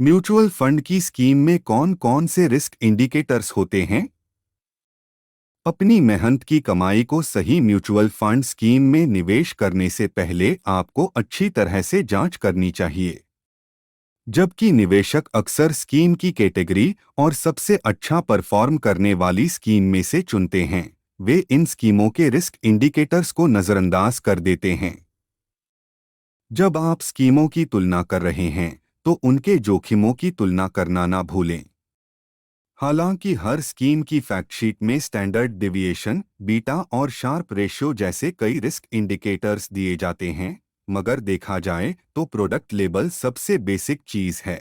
Mutual fund की scheme में कौन कौन से रिस्क इंडिकेटर्स होते हैं? अपनी मेहनत की कमाई को सही म्यूचुअल फंड स्कीम में निवेश करने से पहले आपको अच्छी तरह से जांच करनी चाहिए। जबकि निवेशक अक्सर स्कीम की कैटेगरी और सबसे अच्छा परफॉर्म करने वाली स्कीम में से चुनते हैं, वे इन स्कीमों के रिस्क इंडिकेटर्स को नज़रअंदाज कर देते हैं। जब आप स्कीमों की तुलना कर रहे हैं, तो उनके जोखिमों की तुलना करना ना भूलें। हालांकि हर स्कीम की फैक्टशीट में स्टैंडर्ड डिविएशन, बीटा और शार्प रेशियो जैसे कई रिस्क इंडिकेटर्स दिए जाते हैं, मगर देखा जाए तो प्रोडक्ट लेबल सबसे बेसिक चीज है।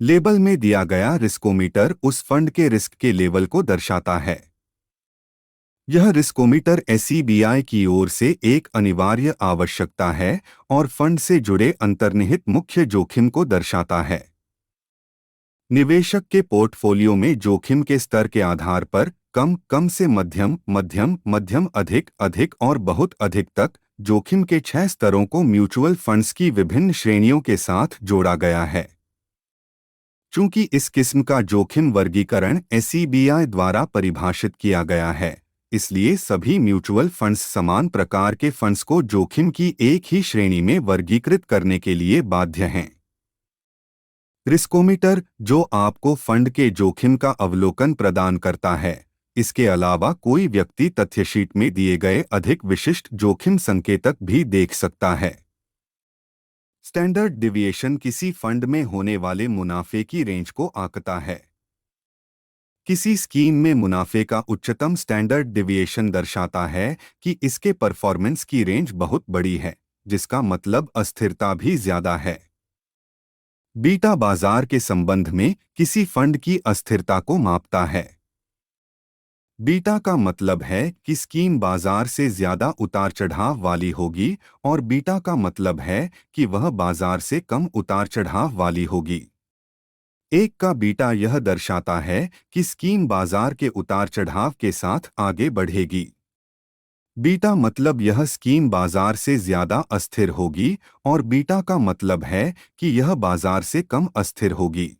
लेबल में दिया गया रिस्कोमीटर उस फंड के रिस्क के लेवल को दर्शाता है। यह रिस्कोमीटर एसईबीआई की ओर से एक अनिवार्य आवश्यकता है और फंड से जुड़े अंतर्निहित मुख्य जोखिम को दर्शाता है। निवेशक के पोर्टफोलियो में जोखिम के स्तर के आधार पर कम कम से मध्यम मध्यम मध्यम अधिक अधिक और बहुत अधिक तक जोखिम के 6 स्तरों को म्यूचुअल फंड्स की विभिन्न श्रेणियों के साथ जोड़ा गया है। चूंकि इस किस्म का जोखिम वर्गीकरण एसईबीआई द्वारा परिभाषित किया गया है, इसलिए सभी म्यूचुअल फंड्स समान प्रकार के फंड्स को जोखिम की एक ही श्रेणी में वर्गीकृत करने के लिए बाध्य हैं। रिस्कोमीटर, जो आपको फंड के जोखिम का अवलोकन प्रदान करता है, इसके अलावा कोई व्यक्ति तथ्यशीट में दिए गए अधिक विशिष्ट जोखिम संकेतक भी देख सकता है। स्टैंडर्ड डिविएशन किसी फंड में होने वाले मुनाफे की रेंज को आंकता है। किसी स्कीम में मुनाफे का उच्चतम स्टैंडर्ड डिविएशन दर्शाता है कि इसके परफॉर्मेंस की रेंज बहुत बड़ी है, जिसका मतलब अस्थिरता भी ज्यादा है। बीटा बाजार के संबंध में किसी फंड की अस्थिरता को मापता है। बीटा का मतलब है कि स्कीम बाजार से ज्यादा उतार चढ़ाव वाली होगी और बीटा का मतलब है कि वह बाजार से कम उतार चढ़ाव वाली होगी। एक का बीटा यह दर्शाता है कि स्कीम बाजार के उतार चढ़ाव के साथ आगे बढ़ेगी। बीटा मतलब यह स्कीम बाजार से ज्यादा अस्थिर होगी और बीटा का मतलब है कि यह बाजार से कम अस्थिर होगी।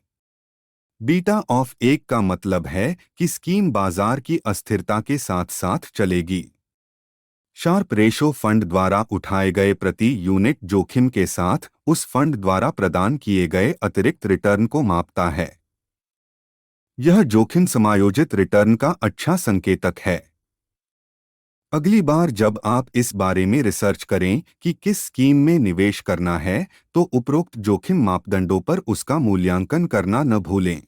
बीटा ऑफ 1 का मतलब है कि स्कीम बाजार की अस्थिरता के साथ साथ चलेगी। शार्प रेशो फंड द्वारा उठाए गए प्रति यूनिट जोखिम के साथ उस फंड द्वारा प्रदान किए गए अतिरिक्त रिटर्न को मापता है। यह जोखिम समायोजित रिटर्न का अच्छा संकेतक है। अगली बार जब आप इस बारे में रिसर्च करें कि किस स्कीम में निवेश करना है, तो उपरोक्त जोखिम मापदंडों पर उसका मूल्यांकन करना न भूलें।